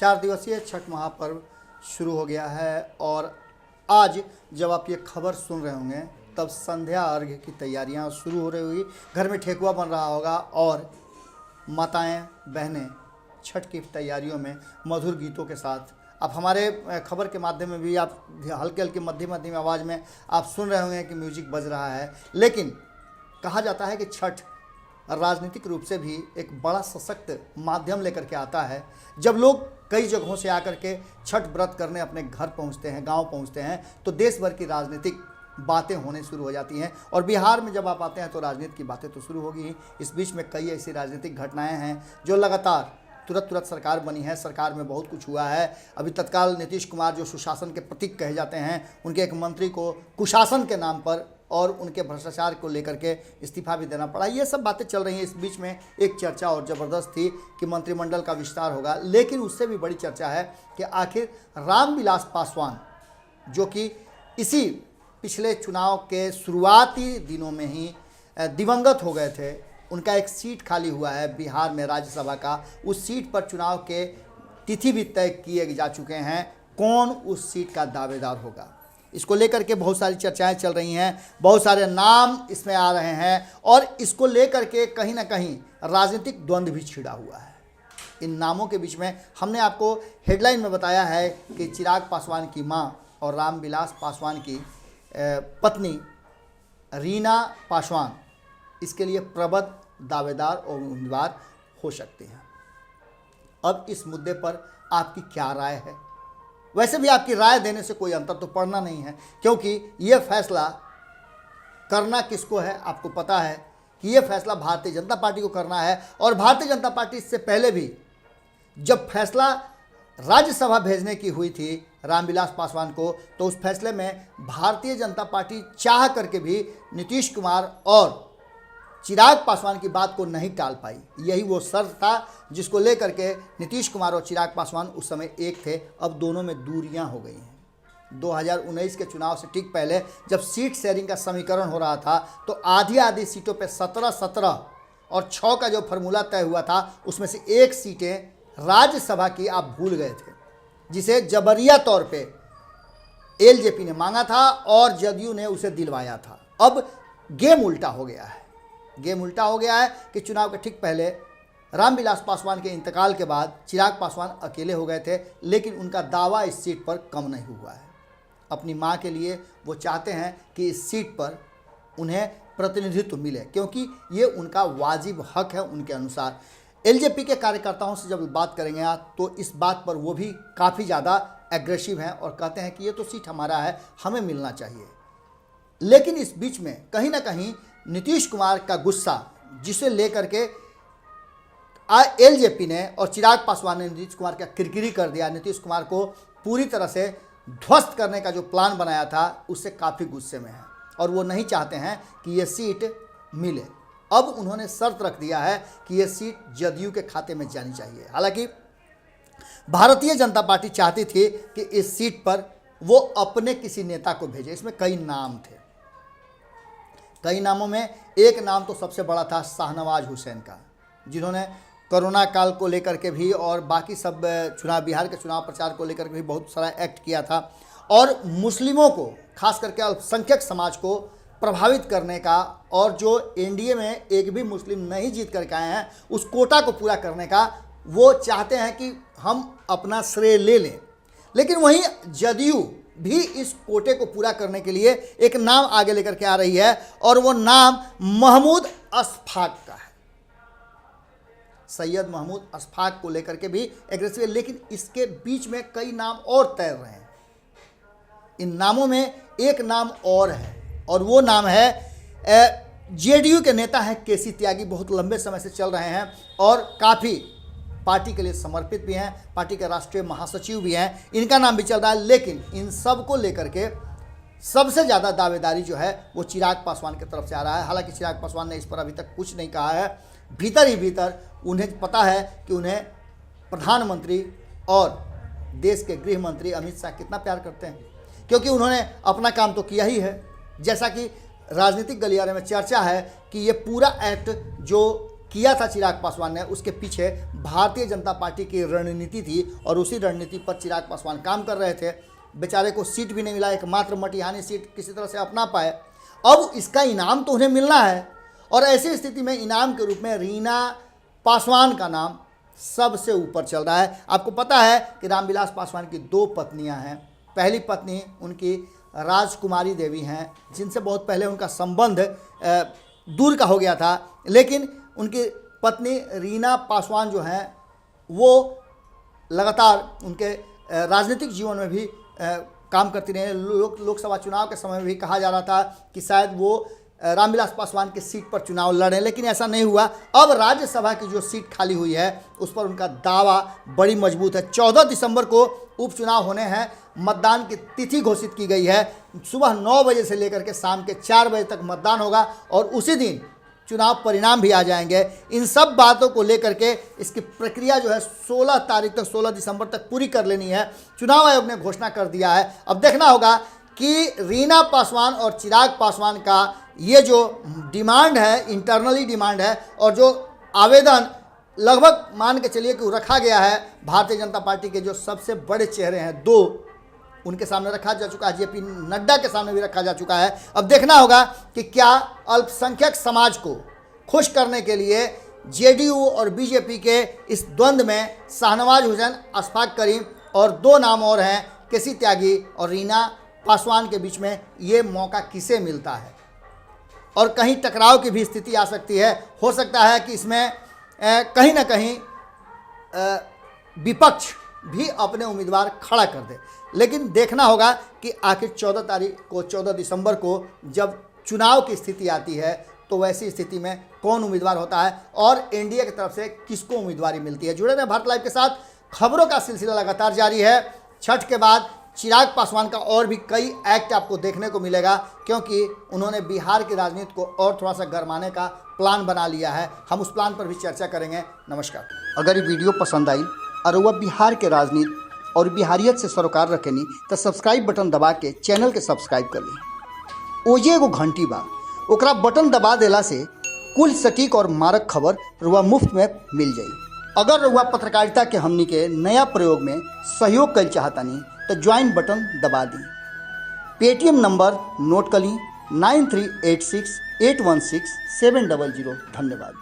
4 दिवसीय छठ महापर्व शुरू हो गया है और आज जब आप ये खबर सुन रहे होंगे तब संध्या अर्घ्य की तैयारियां शुरू हो रही होगी। घर में ठेकुआ बन रहा होगा और माताएं बहनें छठ की तैयारियों में मधुर गीतों के साथ, अब हमारे खबर के माध्यम में भी आप हल्के हल्के मध्यम आवाज़ में आप सुन रहे होंगे कि म्यूजिक बज रहा है। लेकिन कहा जाता है कि छठ राजनीतिक रूप से भी एक बड़ा सशक्त माध्यम लेकर के आता है। जब लोग कई जगहों से आकर के छठ व्रत करने अपने घर पहुंचते हैं, गांव पहुंचते हैं, तो देश भर की राजनीतिक बातें होने शुरू हो जाती हैं। और बिहार में जब आप आते हैं तो राजनीति की बातें तो शुरू होगी ही। इस बीच में कई ऐसी राजनीतिक घटनाएं हैं जो लगातार तुरंत सरकार बनी है, सरकार में बहुत कुछ हुआ है। अभी तत्काल नीतीश कुमार जो सुशासन के प्रतीक कहे जाते हैं, उनके एक मंत्री को कुशासन के नाम पर और उनके भ्रष्टाचार को लेकर के इस्तीफा भी देना पड़ा। ये सब बातें चल रही हैं। इस बीच में एक चर्चा और ज़बरदस्त थी कि मंत्रिमंडल का विस्तार होगा, लेकिन उससे भी बड़ी चर्चा है कि आखिर रामविलास पासवान जो कि इसी पिछले चुनाव के शुरुआती दिनों में ही दिवंगत हो गए थे, उनका एक सीट खाली हुआ है बिहार में राज्यसभा का। उस सीट पर चुनाव के तिथि भी तय किए जा चुके हैं। कौन उस सीट का दावेदार होगा, इसको लेकर के बहुत सारी चर्चाएं चल रही हैं, बहुत सारे नाम इसमें आ रहे हैं और इसको लेकर के कहीं ना कहीं राजनीतिक द्वंद्व भी छिड़ा हुआ है। इन नामों के बीच में हमने आपको हेडलाइन में बताया है कि चिराग पासवान की मां और रामविलास पासवान की पत्नी रीना पासवान इसके लिए प्रबल दावेदार और उम्मीदवार हो सकते हैं। अब इस मुद्दे पर आपकी क्या राय है? वैसे भी आपकी राय देने से कोई अंतर तो पड़ना नहीं है, क्योंकि ये फैसला करना किसको है आपको पता है कि ये फैसला भारतीय जनता पार्टी को करना है। और भारतीय जनता पार्टी इससे पहले भी जब फैसला राज्यसभा भेजने की हुई थी रामविलास पासवान को, तो उस फैसले में भारतीय जनता पार्टी चाह करके भी नीतीश कुमार और चिराग पासवान की बात को नहीं टाल पाई। यही वो शर्त था जिसको लेकर के नीतीश कुमार और चिराग पासवान उस समय एक थे। अब दोनों में दूरियां हो गई हैं। 2019 के चुनाव से ठीक पहले जब सीट शेयरिंग का समीकरण हो रहा था तो आधी सीटों पे 17-17 और 6 का जो फार्मूला तय हुआ था, उसमें से एक सीटें राज्यसभा की आप भूल गए थे, जिसे जबरिया तौर पे एलजेपी ने मांगा था और जदयू ने उसे दिलवाया था। अब गेम उल्टा हो गया है। गेम उल्टा हो गया है कि चुनाव के ठीक पहले रामविलास पासवान के इंतकाल के बाद चिराग पासवान अकेले हो गए थे, लेकिन उनका दावा इस सीट पर कम नहीं हुआ है। अपनी मां के लिए वो चाहते हैं कि इस सीट पर उन्हें प्रतिनिधित्व मिले, क्योंकि ये उनका वाजिब हक है उनके अनुसार। एलजेपी के कार्यकर्ताओं से जब बात करेंगे आप तो इस बात पर वो भी काफ़ी ज़्यादा एग्रेसिव हैं और कहते हैं कि ये तो सीट हमारा है, हमें मिलना चाहिए। लेकिन इस बीच में कहीं ना कहीं नीतीश कुमार का गुस्सा, जिसे लेकर के एलजेपी ने और चिराग पासवान ने नीतीश कुमार का किरकिरी कर दिया, नीतीश कुमार को पूरी तरह से ध्वस्त करने का जो प्लान बनाया था, उससे काफ़ी गुस्से में है और वो नहीं चाहते हैं कि ये सीट मिले। अब उन्होंने शर्त रख दिया है कि ये सीट जदयू के खाते में जानी चाहिए। हालांकि भारतीय जनता पार्टी चाहती थी कि इस सीट पर वो अपने किसी नेता को भेजे। इसमें कई नाम थे। कई नामों में एक नाम तो सबसे बड़ा था शाहनवाज हुसैन का, जिन्होंने कोरोना काल को लेकर के भी और बाकी सब चुनाव, बिहार के चुनाव प्रचार को लेकर के भी बहुत सारा एक्ट किया था और मुस्लिमों को, खास करके अल्पसंख्यक समाज को प्रभावित करने का और जो एनडीए में एक भी मुस्लिम नहीं जीत करके आए हैं उस कोटा को पूरा करने का वो चाहते हैं कि हम अपना श्रेय ले लें। लेकिन वहीं जदयू भी इस कोटे को पूरा करने के लिए एक नाम आगे लेकर के आ रही है और वो नाम महमूद अशफाक का है। सैयद महमूद अशफाक को लेकर के भी एग्रेसिव है, लेकिन इसके बीच में कई नाम और तैर रहे हैं। इन नामों में एक नाम और है और वो नाम है जेडीयू के नेता हैं केसी त्यागी। बहुत लंबे समय से चल रहे हैं और काफ़ी पार्टी के लिए समर्पित भी हैं, पार्टी के राष्ट्रीय महासचिव भी हैं, इनका नाम भी चल रहा है। लेकिन इन सब को लेकर के सबसे ज़्यादा दावेदारी जो है वो चिराग पासवान की तरफ से आ रहा है। हालांकि चिराग पासवान ने इस पर अभी तक कुछ नहीं कहा है। भीतर ही भीतर उन्हें पता है कि उन्हें प्रधानमंत्री और देश के गृह मंत्री अमित शाह कितना प्यार करते हैं, क्योंकि उन्होंने अपना काम तो किया ही है। जैसा कि राजनीतिक गलियारे में चर्चा है कि ये पूरा एक्ट जो किया था चिराग पासवान ने, उसके पीछे भारतीय जनता पार्टी की रणनीति थी और उसी रणनीति पर चिराग पासवान काम कर रहे थे। बेचारे को सीट भी नहीं मिला, एकमात्र मटिहानी सीट किसी तरह से अपना पाए। अब इसका इनाम तो उन्हें मिलना है और ऐसी स्थिति में इनाम के रूप में रीना पासवान का नाम सबसे ऊपर चल रहा है। आपको पता है कि रामविलास पासवान की 2 पत्नियां हैं। पहली पत्नी उनकी राजकुमारी देवी हैं, जिनसे बहुत पहले उनका संबंध दूर का हो गया था, लेकिन उनकी पत्नी रीना पासवान जो हैं वो लगातार उनके राजनीतिक जीवन में भी काम करती रही। लोकसभा चुनाव के समय में भी कहा जा रहा था कि शायद वो रामविलास पासवान की सीट पर चुनाव लड़ें, लेकिन ऐसा नहीं हुआ। अब राज्यसभा की जो सीट खाली हुई है उस पर उनका दावा बड़ी मजबूत है। 14 दिसंबर को उपचुनाव होने हैं, मतदान की तिथि घोषित की गई है। सुबह 9 बजे से लेकर के शाम के 4 बजे तक मतदान होगा और उसी दिन चुनाव परिणाम भी आ जाएंगे। इन सब बातों को लेकर के इसकी प्रक्रिया जो है 16 तारीख तक, 16 दिसंबर तक पूरी कर लेनी है। चुनाव आयोग ने घोषणा कर दिया है। अब देखना होगा कि रीना पासवान और चिराग पासवान का ये जो डिमांड है, इंटरनली डिमांड है, और जो आवेदन लगभग मान के चलिए कि रखा गया है भारतीय जनता पार्टी के जो सबसे बड़े चेहरे हैं 2, उनके सामने रखा जा चुका है, जेपी नड्डा के सामने भी रखा जा चुका है। अब देखना होगा कि क्या अल्पसंख्यक समाज को खुश करने के लिए जेडीयू और बीजेपी के इस द्वंद्व में शाहनवाज हुसैन, अशफाक करीम और 2 नाम और हैं, केसी त्यागी और रीना पासवान के बीच में ये मौका किसे मिलता है और कहीं टकराव की भी स्थिति आ सकती है। हो सकता है कि इसमें कहीं ना कहीं विपक्ष भी अपने उम्मीदवार खड़ा कर दे, लेकिन देखना होगा कि आखिर 14 दिसंबर को जब चुनाव की स्थिति आती है तो वैसी स्थिति में कौन उम्मीदवार होता है और एनडीए की तरफ से किसको उम्मीदवारी मिलती है। जुड़े रहें भारत लाइव के साथ। खबरों का सिलसिला लगातार जारी है। छठ के बाद चिराग पासवान का और भी कई एक्ट आपको देखने को मिलेगा, क्योंकि उन्होंने बिहार की राजनीति को और थोड़ा सा गरमाने का प्लान बना लिया है। हम उस प्लान पर भी चर्चा करेंगे। नमस्कार। अगर ये वीडियो पसंद आई और वह बिहार के राजनीति और बिहारियत से सरोकार रखेनी तो सब्सक्राइब बटन दबा के चैनल के सब्सक्राइब कर ली। ओजे एगो घंटी बा, ओकरा बटन दबा देला से कुल सटीक और मारक खबर रुआ मुफ्त में मिल जाई। अगर रुआ पत्रकारिता के हमनी के नया प्रयोग में सहयोग कर चाहतानी तो ज्वाइन बटन दबा दी। पेटीएम नंबर नोट कर ली 9386816700। धन्यवाद।